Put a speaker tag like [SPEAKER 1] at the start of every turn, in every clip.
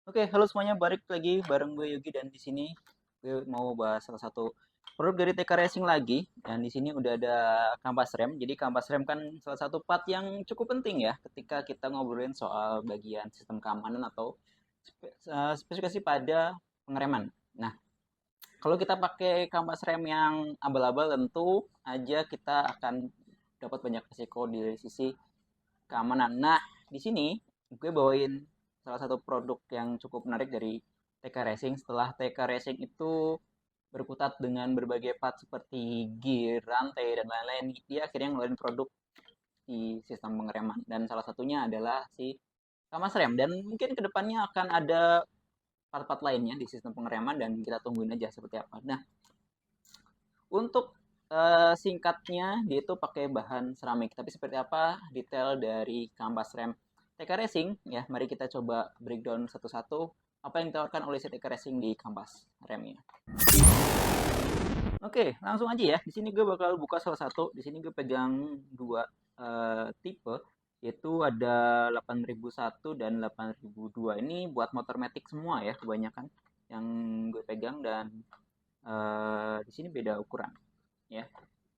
[SPEAKER 1] Oke, halo semuanya, balik lagi bareng gue Yogi dan di sini gue mau bahas salah satu produk dari TK Racing lagi. Dan di sini udah ada kampas rem. Jadi kampas rem kan salah satu part yang cukup penting ya ketika kita ngobrolin soal bagian sistem keamanan atau spesifikasi pada pengereman. Nah, kalau kita pakai kampas rem yang abal-abal tentu aja kita akan dapat banyak risiko dari sisi keamanan. Nah, di sini gue bawain salah satu produk yang cukup menarik dari TK Racing. Setelah TK Racing itu berkutat dengan berbagai part seperti gear, rantai, dan lain-lain, dia akhirnya ngeluarin produk di sistem pengereman. Dan salah satunya adalah si Kamas Rem. Dan mungkin kedepannya akan ada part-part lainnya di sistem pengereman dan kita tungguin aja seperti apa. Nah, untuk singkatnya dia itu pakai bahan seramik. Tapi seperti apa detail dari kampas rem TK Racing ya? Mari kita coba breakdown satu-satu apa yang ditawarkan oleh si TK Racing di kampas remnya. Oke, langsung aja ya. Di sini gue bakal buka salah satu. Di sini gue pegang dua tipe, yaitu ada 8001 dan 8002. Ini buat motor matic semua ya kebanyakan yang gue pegang, dan di sini beda ukuran ya.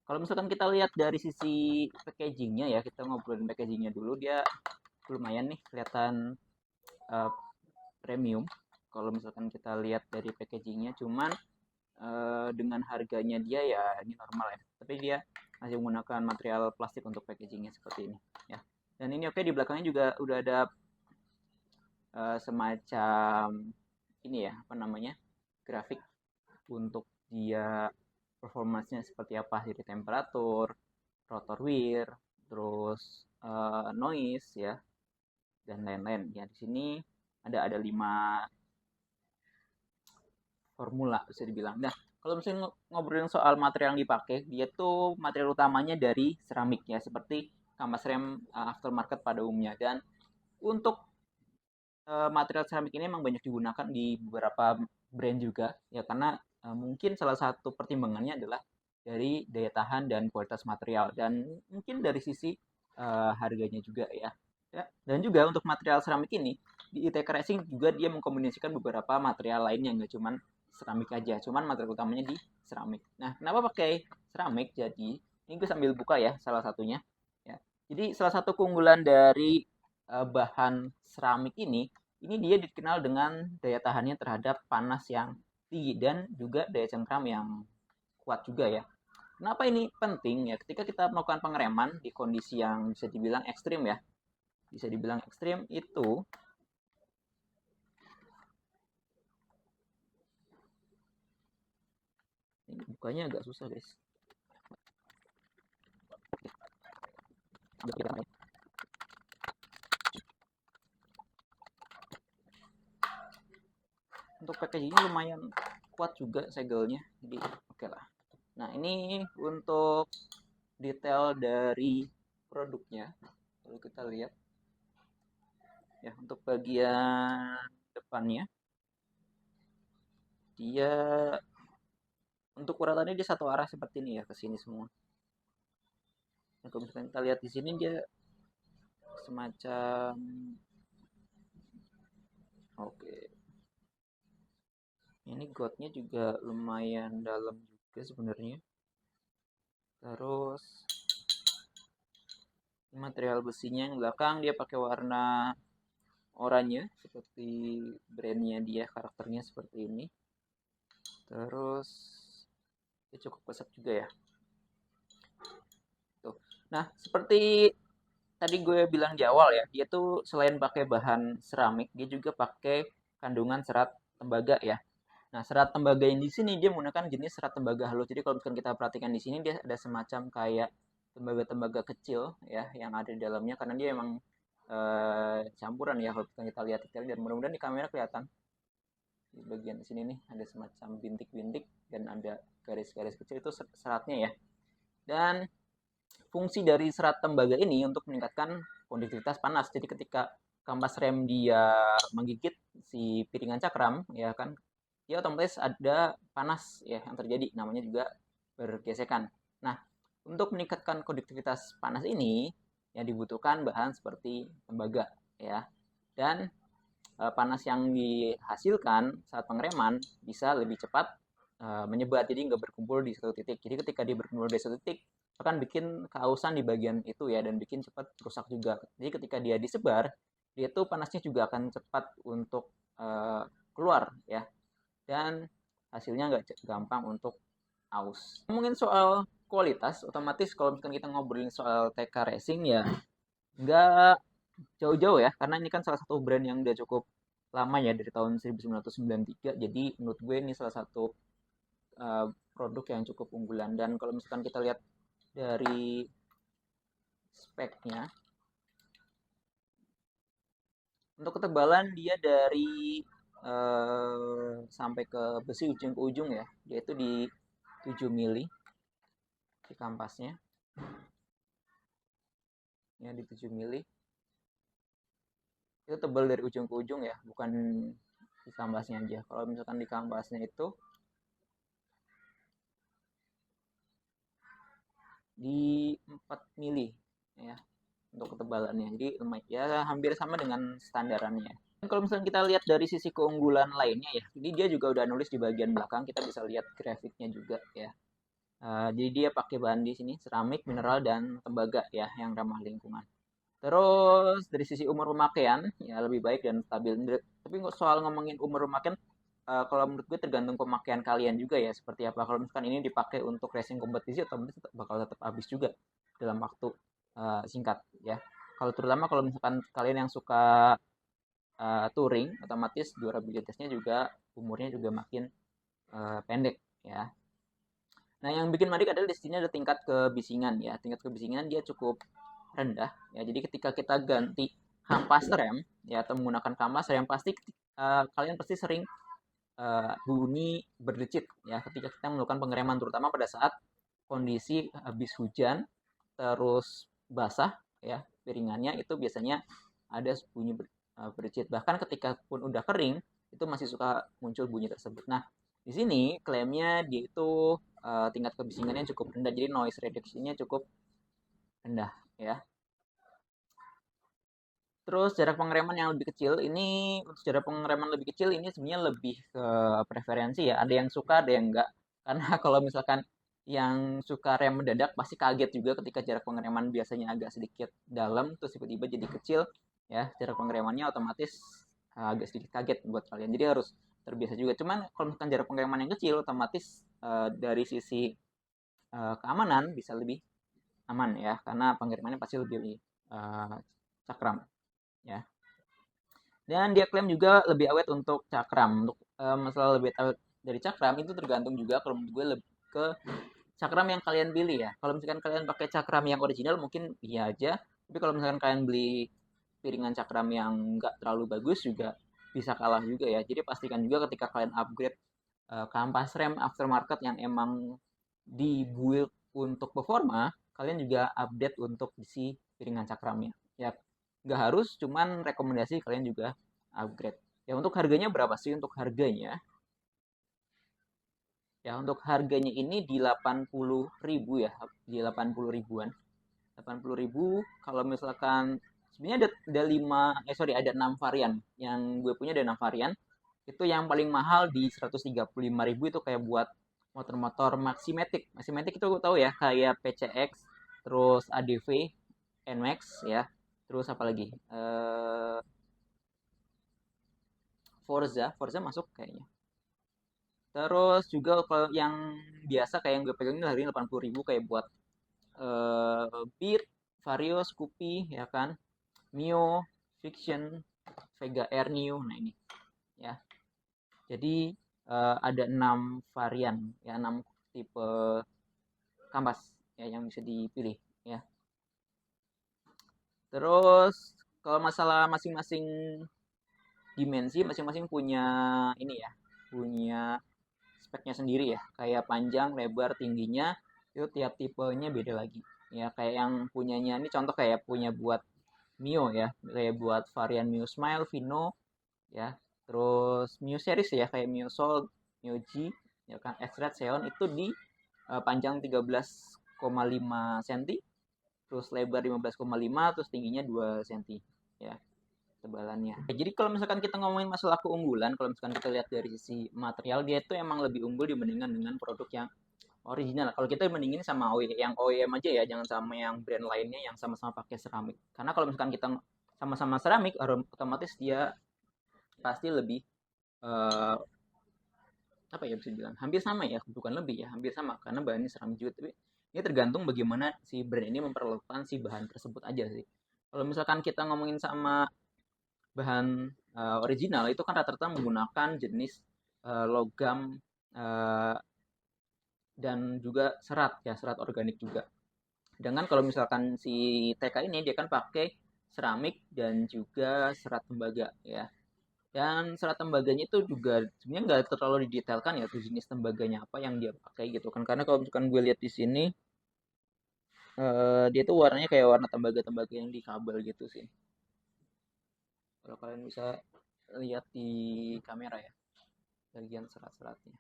[SPEAKER 1] Kalau misalkan kita lihat dari sisi packagingnya ya, kita ngobrolin packagingnya dulu, dia lumayan nih kelihatan uh, premium. Kalau misalkan kita lihat dari packagingnya, cuman dengan harganya dia ya ini normal ya. Tapi dia masih menggunakan material plastik untuk packagingnya seperti ini ya. Dan ini oke, di belakangnya juga udah ada semacam ini ya, apa namanya, grafik untuk dia performanya seperti apa dari temperatur, rotor wear, terus noise ya, dan lain-lain. Ya di sini ada 5 formula bisa dibilang. Nah, kalau misalnya ngobrolin soal material yang dipakai, dia tuh material utamanya dari seramik ya, seperti kampas rem aftermarket pada umumnya. Dan untuk material seramik ini memang banyak digunakan di beberapa brand juga ya, karena mungkin salah satu pertimbangannya adalah dari daya tahan dan kualitas material, dan mungkin dari sisi harganya juga ya. Ya. Dan juga untuk material seramik ini di ITK Racing juga dia mengkombinasikan beberapa material lainnya, nggak cuman seramik aja, cuman material utamanya di seramik. Nah, kenapa pakai seramik? Jadi ini gue sambil buka ya salah satunya ya. Jadi salah satu keunggulan dari bahan seramik ini dia dikenal dengan daya tahannya terhadap panas yang tinggi dan juga daya cengkram yang kuat juga ya. Kenapa ini penting ya? Ketika kita melakukan pengereman di kondisi yang bisa dibilang ekstrim ya, bisa dibilang ekstrim itu, ini bukanya agak susah guys. Untuk packagingnya lumayan kuat juga segelnya, jadi oke lah. Nah, ini untuk detail dari produknya. Kalau kita lihat ya, untuk bagian depannya dia, untuk uratannya dia satu arah seperti ini ya, ke sini semua. Nah, kalau misalkan kita lihat di sini dia semacam, oke, ini gotnya juga lumayan dalam juga sebenarnya. Terus material besinya yang belakang dia pakai warna oranye seperti brandnya dia, karakternya seperti ini. Terus dia cukup pesat juga ya. Tuh. Nah, seperti tadi gue bilang di awal ya, dia tuh selain pakai bahan seramik, dia juga pakai kandungan serat tembaga ya. Nah, serat tembaga yang di sini dia menggunakan jenis serat tembaga halus. Jadi kalau misalkan kita perhatikan di sini, dia ada semacam kayak tembaga-tembaga kecil ya yang ada di dalamnya, karena dia emang campuran ya. Kalau kita lihat detailnya, dan mudah-mudahan di kamera kelihatan di bagian sini nih ada semacam bintik-bintik dan ada garis-garis kecil, itu seratnya ya. Dan fungsi dari serat tembaga ini untuk meningkatkan konduktivitas panas. Jadi ketika kampas rem dia menggigit si piringan cakram ya kan, dia otomatis ada panas ya yang terjadi, namanya juga bergesekan. Nah, untuk meningkatkan konduktivitas panas ini yang dibutuhkan bahan seperti tembaga ya. Dan panas yang dihasilkan saat pengereman bisa lebih cepat menyebar, jadi nggak berkumpul di satu titik. Jadi ketika dia berkumpul di satu titik akan bikin kehausan di bagian itu ya, dan bikin cepat rusak juga. Jadi ketika dia disebar, dia tuh panasnya juga akan cepat untuk keluar ya, dan hasilnya nggak gampang untuk aus. Ngomongin soal kualitas, otomatis kalau misalkan kita ngobrolin soal TK Racing ya nggak jauh-jauh ya, karena ini kan salah satu brand yang udah cukup lama ya, dari tahun 1993. Jadi menurut gue ini salah satu produk yang cukup unggulan. Dan kalau misalkan kita lihat dari speknya, untuk ketebalan dia dari sampai ke besi ujung ke ujung ya, dia itu di 7 mili di kampasnya ya, di 7 mili itu tebal dari ujung ke ujung ya, bukan di kampasnya aja. Kalau misalkan di kampasnya itu di 4 mili ya untuk ketebalannya, jadi ya hampir sama dengan standarannya. Dan kalau misalnya kita lihat dari sisi keunggulan lainnya ya, ini dia juga udah nulis di bagian belakang, kita bisa lihat grafiknya juga ya. Jadi dia pakai bahan di sini seramik, mineral, dan tembaga ya, yang ramah lingkungan. Terus dari sisi umur pemakaian ya lebih baik dan stabil. Tapi soal ngomongin umur pemakaian, kalau menurut gue tergantung pemakaian kalian juga ya, seperti apa. Kalau misalkan ini dipakai untuk racing kompetisi, otomatis bakal tetap habis juga dalam waktu singkat ya. Kalau terutama kalau misalkan kalian yang suka touring, otomatis durabilitasnya juga, umurnya juga makin pendek ya. Nah, yang bikin menarik adalah di sini ada tingkat kebisingan ya. Tingkat kebisingan dia cukup rendah ya. Jadi ketika kita ganti kampas rem ya, atau menggunakan kampas rem, pasti kalian pasti sering bunyi berdecit ya ketika kita melakukan pengereman, terutama pada saat kondisi habis hujan terus basah ya, piringannya itu biasanya ada bunyi berdecit. Bahkan ketika pun udah kering itu masih suka muncul bunyi tersebut. Nah, di sini klaimnya dia itu tingkat kebisingannya cukup rendah, jadi noise reduction-nya cukup rendah ya. Terus jarak pengereman yang lebih kecil, ini untuk jarak pengereman lebih kecil ini sebenarnya lebih ke preferensi ya. Ada yang suka, ada yang enggak. Karena kalau misalkan yang suka rem mendadak pasti kaget juga ketika jarak pengereman biasanya agak sedikit dalam terus tiba-tiba jadi kecil ya. Jarak pengeremannya otomatis agak sedikit kaget buat kalian. Jadi harus terbiasa juga. Cuman kalau misalkan jarak pengereman yang kecil, otomatis dari sisi keamanan bisa lebih aman ya, karena pengeremannya pasti lebih cakram ya. Dan dia klaim juga lebih awet untuk cakram. Untuk masalah lebih awet dari cakram itu tergantung juga, kalau menurut gue lebih ke cakram yang kalian pilih ya. Kalau misalkan kalian pakai cakram yang original mungkin iya aja, tapi kalau misalkan kalian beli piringan cakram yang nggak terlalu bagus juga bisa kalah juga ya. Jadi pastikan juga ketika kalian upgrade kampas rem aftermarket yang emang dibuild untuk performa, kalian juga update untuk isi piringan cakramnya. Ya, nggak harus, cuman rekomendasi kalian juga upgrade. Ya, untuk harganya berapa sih? Untuk harganya, ya untuk harganya ini di 80.000 ya, di 80 ribuan. 80 ribu, kalau misalkan sebenarnya ada 5, ada 6 varian. Yang gue punya ada 6 varian. Itu yang paling mahal di 135.000 itu kayak buat motor-motor Maximatic. Maximatic itu gue tahu ya, kayak PCX, terus ADV, NMAX ya. Terus apa lagi? Forza masuk kayaknya. Terus juga kalau yang biasa kayak yang gue pegang ini harganya 80.000, kayak buat Beat, Vario, Scoopy ya kan, Mio, Fiction, Vega Air Neo. Nah ini ya. Jadi ada 6 varian ya, 6 tipe kampas ya yang bisa dipilih ya. Terus kalau masalah masing-masing dimensi, masing-masing punya ini ya, punya speknya sendiri ya, kayak panjang, lebar, tingginya itu tiap tipenya beda lagi ya. Kayak yang punyanya ini contoh kayak punya buat Mio ya, kayak buat varian Mio Smile, Vino ya, terus Mio series ya, kayak Mio Soul, Mio G ya kan, X-Red, Xeon itu di panjang 13,5 cm, terus lebar 15,5, terus tingginya 2 cm ya. ketebalannya. Jadi kalau misalkan kita ngomongin masalah keunggulan, kalau misalkan kita lihat dari sisi material, dia itu emang lebih unggul dibandingkan dengan produk yang original. Kalau kita mendingin sama yang OEM aja ya, jangan sama yang brand lainnya yang sama-sama pakai seramik. Karena kalau misalkan kita sama-sama seramik, otomatis dia pasti lebih eh, apa ya bisa bilang hampir sama ya, bukan lebih ya, hampir sama karena bahannya seramik juga. Tapi ini tergantung bagaimana si brand ini memperlakukan si bahan tersebut aja sih. Kalau misalkan kita ngomongin sama bahan original itu kan rata-rata menggunakan jenis logam eh, dan juga serat ya, serat organik juga. Sedangkan kalau misalkan si TK ini dia kan pakai seramik dan juga serat tembaga ya. Dan serat tembaganya itu juga sebenarnya nggak terlalu didetailkan ya tuh jenis tembaganya apa yang dia pakai gitu kan. Karena kalau misalkan gue lihat di sini dia tuh warnanya kayak warna tembaga-tembaga yang di kabel gitu sih. Kalau kalian bisa lihat di kamera ya bagian serat-seratnya.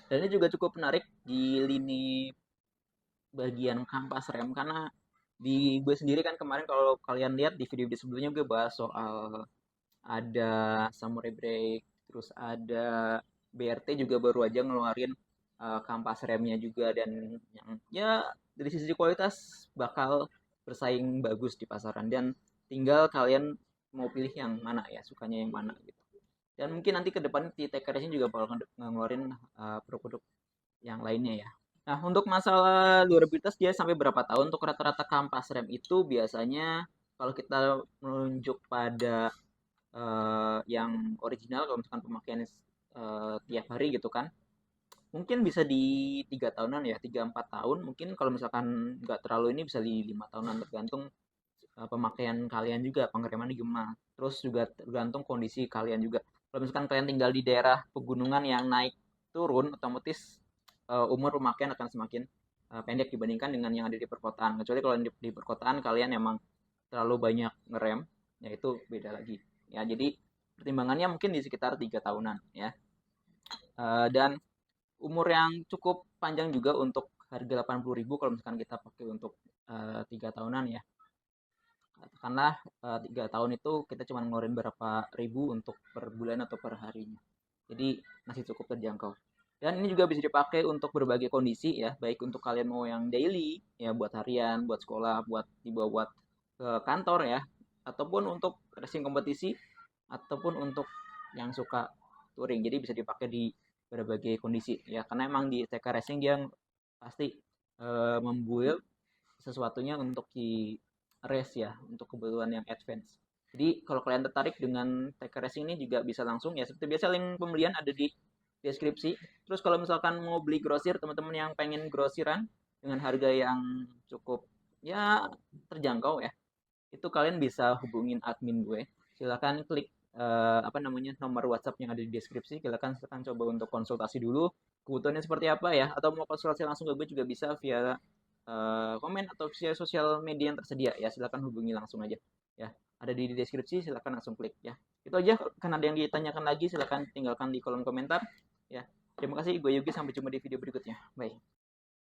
[SPEAKER 1] Dan ini juga cukup menarik di lini bagian kampas rem karena di gue sendiri kan kemarin kalau kalian lihat di video-video sebelumnya gue bahas soal ada Samurai Brake, terus ada BRT juga baru aja ngeluarin kampas remnya juga dan yang ya dari sisi kualitas bakal bersaing bagus di pasaran dan tinggal kalian mau pilih yang mana ya, sukanya yang mana gitu. Dan mungkin nanti ke depan di TK Racing juga bakal ngeluarin produk-produk yang lainnya ya. Nah, untuk masalah durabilitas dia sampai berapa tahun? Untuk rata-rata kampas rem itu biasanya kalau kita menunjuk pada yang original, kalau misalkan pemakaian tiap hari gitu kan, mungkin bisa di 3 tahunan ya, 3-4 tahun. Mungkin kalau misalkan nggak terlalu ini bisa di 5 tahunan tergantung pemakaian kalian juga, pengereman gimana. Terus juga tergantung kondisi kalian juga. Kalau misalkan kalian tinggal di daerah pegunungan yang naik turun, otomatis umur pemakaian akan semakin pendek dibandingkan dengan yang ada di perkotaan. Kecuali kalau di perkotaan kalian emang terlalu banyak ngerem, ya itu beda lagi. Ya, jadi pertimbangannya mungkin di sekitar 3 tahunan ya. Dan umur yang cukup panjang juga untuk harga 80.000 kalau misalkan kita pakai untuk 3 tahunan ya. Katakanlah 3 tahun itu kita cuma ngeluarin berapa ribu untuk per bulan atau per harinya. Jadi masih cukup terjangkau. Dan ini juga bisa dipakai untuk berbagai kondisi ya, baik untuk kalian mau yang daily, ya buat harian, buat sekolah, buat dibawa buat ke kantor ya, ataupun untuk racing kompetisi, ataupun untuk yang suka touring. Jadi bisa dipakai di berbagai kondisi ya, karena emang di TK Racing dia pasti membuild sesuatunya untuk di race ya, untuk kebutuhan yang advance. Jadi kalau kalian tertarik dengan TK Racing ini juga bisa langsung ya, seperti biasa link pembelian ada di deskripsi. Terus kalau misalkan mau beli grosir, teman-teman yang pengen grosiran dengan harga yang cukup ya terjangkau ya, itu kalian bisa hubungin admin gue. Silakan klik apa namanya nomor WhatsApp yang ada di deskripsi. Silakan coba untuk konsultasi dulu kebutuhannya seperti apa ya, atau mau konsultasi langsung ke gue juga bisa via komen atau via sosial media yang tersedia ya. Silakan hubungi langsung aja ya. Ada di deskripsi, silakan langsung klik ya. Itu aja. Kan ada yang ditanyakan lagi, silakan tinggalkan di kolom komentar ya. Terima kasih, gue Yugi. Sampai jumpa di video berikutnya. Bye.